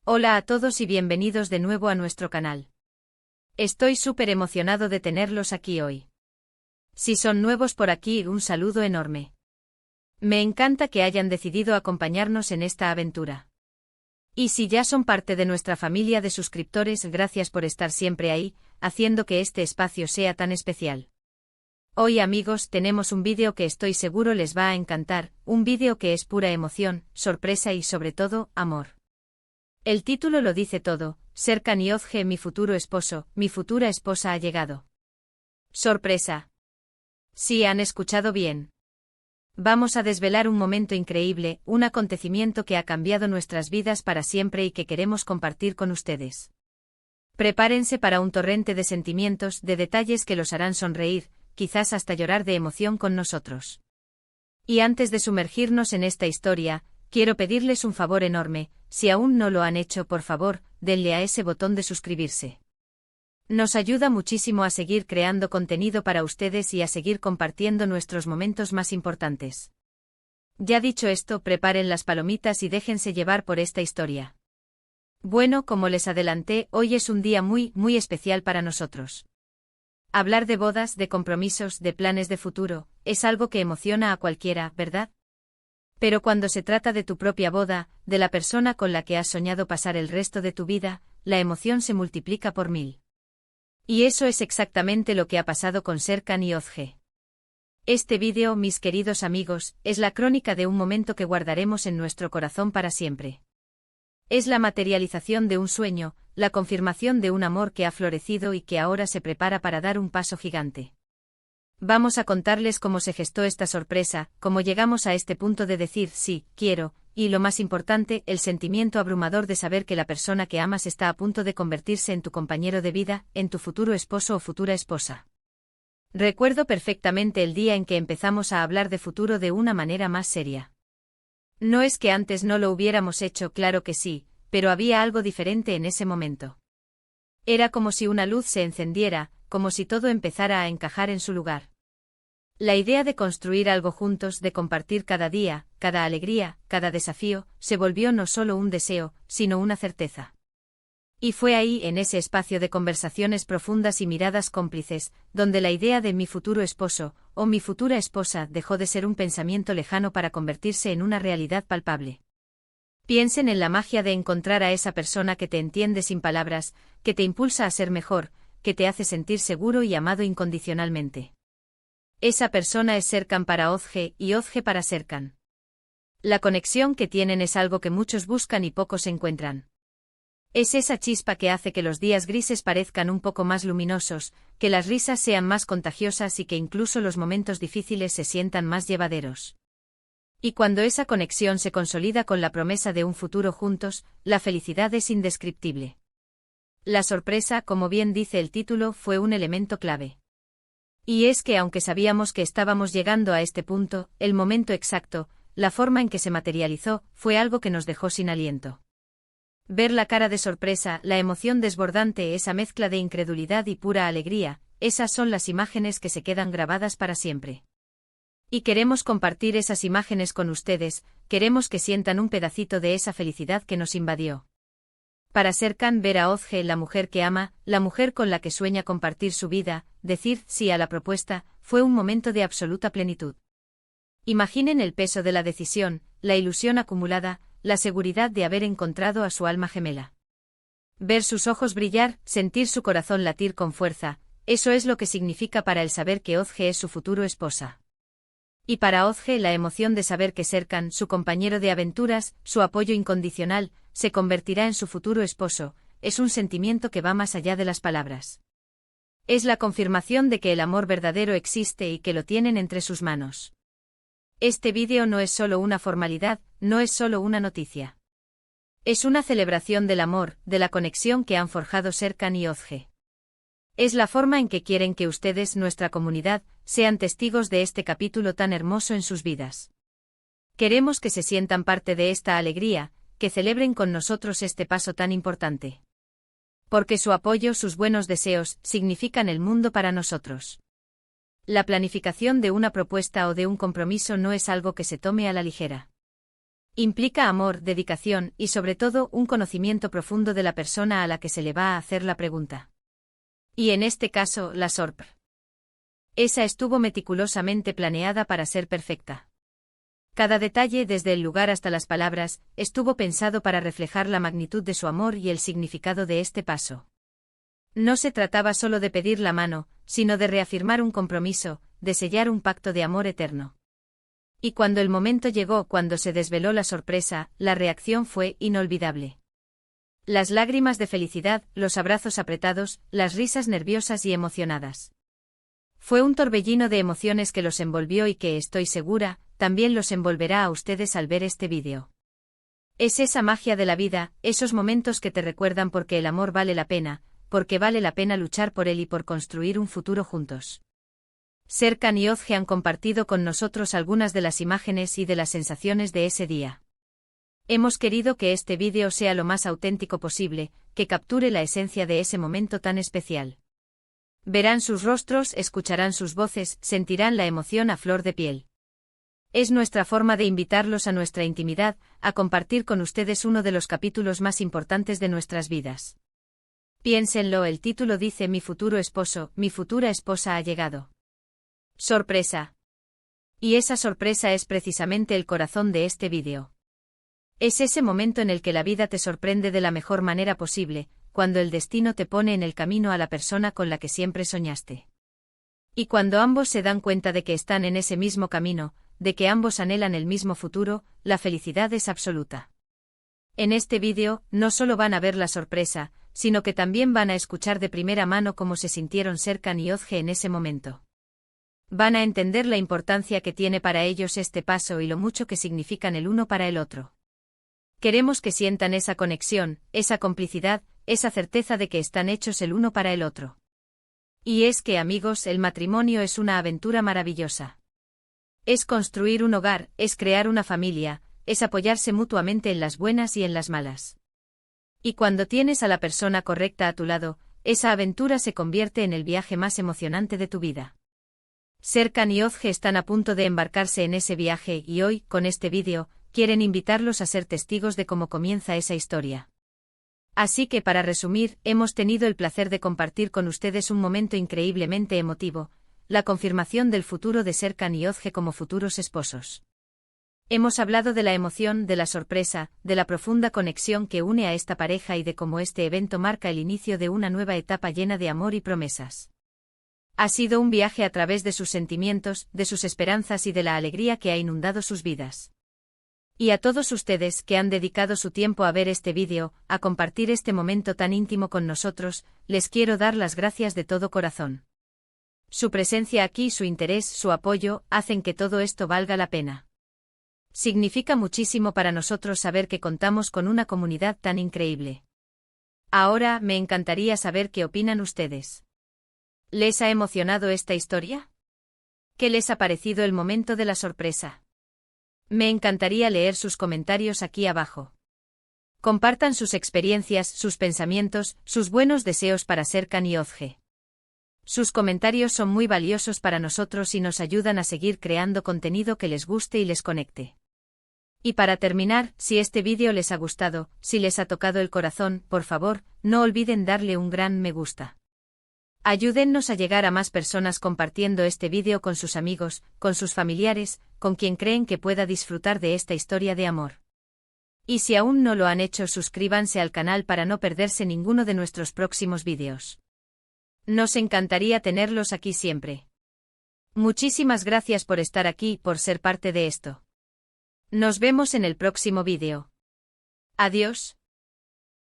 Hola a todos y bienvenidos de nuevo a nuestro canal. Estoy súper emocionado de tenerlos aquí hoy. Si son nuevos por aquí, un saludo enorme. Me encanta que hayan decidido acompañarnos en esta aventura. Y si ya son parte de nuestra familia de suscriptores, gracias por estar siempre ahí, haciendo que este espacio sea tan especial. Hoy, amigos, tenemos un vídeo que estoy seguro les va a encantar, un vídeo que es pura emoción, sorpresa y sobre todo, amor. El título lo dice todo: Serkan y Özge, mi futuro esposo, mi futura esposa ha llegado. Sorpresa. Sí, han escuchado bien. Vamos a desvelar un momento increíble, un acontecimiento que ha cambiado nuestras vidas para siempre y que queremos compartir con ustedes. Prepárense para un torrente de sentimientos, de detalles que los harán sonreír, quizás hasta llorar de emoción con nosotros. Y antes de sumergirnos en esta historia, quiero pedirles un favor enorme: si aún no lo han hecho, por favor, denle a ese botón de suscribirse. Nos ayuda muchísimo a seguir creando contenido para ustedes y a seguir compartiendo nuestros momentos más importantes. Ya dicho esto, preparen las palomitas y déjense llevar por esta historia. Bueno, como les adelanté, hoy es un día muy especial para nosotros. Hablar de bodas, de compromisos, de planes de futuro, es algo que emociona a cualquiera, ¿verdad? Pero cuando se trata de tu propia boda, de la persona con la que has soñado pasar el resto de tu vida, la emoción se multiplica por 1000. Y eso es exactamente lo que ha pasado con Serkan y Özge. Este vídeo, mis queridos amigos, es la crónica de un momento que guardaremos en nuestro corazón para siempre. Es la materialización de un sueño, la confirmación de un amor que ha florecido y que ahora se prepara para dar un paso gigante. Vamos a contarles cómo se gestó esta sorpresa, cómo llegamos a este punto de decir sí, quiero, y lo más importante, el sentimiento abrumador de saber que la persona que amas está a punto de convertirse en tu compañero de vida, en tu futuro esposo o futura esposa. Recuerdo perfectamente el día en que empezamos a hablar de futuro de una manera más seria. No es que antes no lo hubiéramos hecho, claro que sí, pero había algo diferente en ese momento. Era como si una luz se encendiera, como si todo empezara a encajar en su lugar. La idea de construir algo juntos, de compartir cada día, cada alegría, cada desafío, se volvió no solo un deseo, sino una certeza. Y fue ahí, en ese espacio de conversaciones profundas y miradas cómplices, donde la idea de mi futuro esposo, o mi futura esposa, dejó de ser un pensamiento lejano para convertirse en una realidad palpable. Piensen en la magia de encontrar a esa persona que te entiende sin palabras, que te impulsa a ser mejor, que te hace sentir seguro y amado incondicionalmente. Esa persona es Serkan para Özge y Özge para Serkan. La conexión que tienen es algo que muchos buscan y pocos encuentran. Es esa chispa que hace que los días grises parezcan un poco más luminosos, que las risas sean más contagiosas y que incluso los momentos difíciles se sientan más llevaderos. Y cuando esa conexión se consolida con la promesa de un futuro juntos, la felicidad es indescriptible. La sorpresa, como bien dice el título, fue un elemento clave. Y es que aunque sabíamos que estábamos llegando a este punto, el momento exacto, la forma en que se materializó, fue algo que nos dejó sin aliento. Ver la cara de sorpresa, la emoción desbordante, esa mezcla de incredulidad y pura alegría, esas son las imágenes que se quedan grabadas para siempre. Y queremos compartir esas imágenes con ustedes, queremos que sientan un pedacito de esa felicidad que nos invadió. Para Serkan, ver a Özge, la mujer que ama, la mujer con la que sueña compartir su vida, decir sí a la propuesta, fue un momento de absoluta plenitud. Imaginen el peso de la decisión, la ilusión acumulada, la seguridad de haber encontrado a su alma gemela. Ver sus ojos brillar, sentir su corazón latir con fuerza, eso es lo que significa para él saber que Özge es su futuro esposa. Y para Özge, la emoción de saber que Serkan, su compañero de aventuras, su apoyo incondicional, se convertirá en su futuro esposo, es un sentimiento que va más allá de las palabras. Es la confirmación de que el amor verdadero existe y que lo tienen entre sus manos. Este vídeo no es solo una formalidad, no es solo una noticia. Es una celebración del amor, de la conexión que han forjado Serkan y Özge. Es la forma en que quieren que ustedes, nuestra comunidad, sean testigos de este capítulo tan hermoso en sus vidas. Queremos que se sientan parte de esta alegría, que celebren con nosotros este paso tan importante. Porque su apoyo, sus buenos deseos, significan el mundo para nosotros. La planificación de una propuesta o de un compromiso no es algo que se tome a la ligera. Implica amor, dedicación y sobre todo un conocimiento profundo de la persona a la que se le va a hacer la pregunta. Y en este caso, la sorpresa. Esa estuvo meticulosamente planeada para ser perfecta. Cada detalle, desde el lugar hasta las palabras, estuvo pensado para reflejar la magnitud de su amor y el significado de este paso. No se trataba solo de pedir la mano, sino de reafirmar un compromiso, de sellar un pacto de amor eterno. Y cuando el momento llegó, cuando se desveló la sorpresa, la reacción fue inolvidable. Las lágrimas de felicidad, los abrazos apretados, las risas nerviosas y emocionadas. Fue un torbellino de emociones que los envolvió y que, estoy segura, también los envolverá a ustedes al ver este vídeo. Es esa magia de la vida, esos momentos que te recuerdan porque el amor vale la pena, porque vale la pena luchar por él y por construir un futuro juntos. Serkan y Ozge han compartido con nosotros algunas de las imágenes y de las sensaciones de ese día. Hemos querido que este vídeo sea lo más auténtico posible, que capture la esencia de ese momento tan especial. Verán sus rostros, escucharán sus voces, sentirán la emoción a flor de piel. Es nuestra forma de invitarlos a nuestra intimidad, a compartir con ustedes uno de los capítulos más importantes de nuestras vidas. Piénsenlo, el título dice: mi futuro esposo, mi futura esposa ha llegado. Sorpresa. Y esa sorpresa es precisamente el corazón de este vídeo. Es ese momento en el que la vida te sorprende de la mejor manera posible, cuando el destino te pone en el camino a la persona con la que siempre soñaste. Y cuando ambos se dan cuenta de que están en ese mismo camino, de que ambos anhelan el mismo futuro, la felicidad es absoluta. En este vídeo, no solo van a ver la sorpresa, sino que también van a escuchar de primera mano cómo se sintieron Serkan y Ozge en ese momento. Van a entender la importancia que tiene para ellos este paso y lo mucho que significan el uno para el otro. Queremos que sientan esa conexión, esa complicidad, esa certeza de que están hechos el uno para el otro. Y es que, amigos, el matrimonio es una aventura maravillosa. Es construir un hogar, es crear una familia, es apoyarse mutuamente en las buenas y en las malas. Y cuando tienes a la persona correcta a tu lado, esa aventura se convierte en el viaje más emocionante de tu vida. Serkan y Ozge están a punto de embarcarse en ese viaje y hoy, con este vídeo, quieren invitarlos a ser testigos de cómo comienza esa historia. Así que, para resumir, hemos tenido el placer de compartir con ustedes un momento increíblemente emotivo, la confirmación del futuro de Serkan y Ozge como futuros esposos. Hemos hablado de la emoción, de la sorpresa, de la profunda conexión que une a esta pareja y de cómo este evento marca el inicio de una nueva etapa llena de amor y promesas. Ha sido un viaje a través de sus sentimientos, de sus esperanzas y de la alegría que ha inundado sus vidas. Y a todos ustedes que han dedicado su tiempo a ver este vídeo, a compartir este momento tan íntimo con nosotros, les quiero dar las gracias de todo corazón. Su presencia aquí, su interés, su apoyo, hacen que todo esto valga la pena. Significa muchísimo para nosotros saber que contamos con una comunidad tan increíble. Ahora, me encantaría saber qué opinan ustedes. ¿Les ha emocionado esta historia? ¿Qué les ha parecido el momento de la sorpresa? Me encantaría leer sus comentarios aquí abajo. Compartan sus experiencias, sus pensamientos, sus buenos deseos para Serkan y Ozge. Sus comentarios son muy valiosos para nosotros y nos ayudan a seguir creando contenido que les guste y les conecte. Y para terminar, si este vídeo les ha gustado, si les ha tocado el corazón, por favor, no olviden darle un gran me gusta. Ayúdennos a llegar a más personas compartiendo este vídeo con sus amigos, con sus familiares, con quien creen que pueda disfrutar de esta historia de amor. Y si aún no lo han hecho, suscríbanse al canal para no perderse ninguno de nuestros próximos vídeos. Nos encantaría tenerlos aquí siempre. Muchísimas gracias por estar aquí y por ser parte de esto. Nos vemos en el próximo vídeo. Adiós.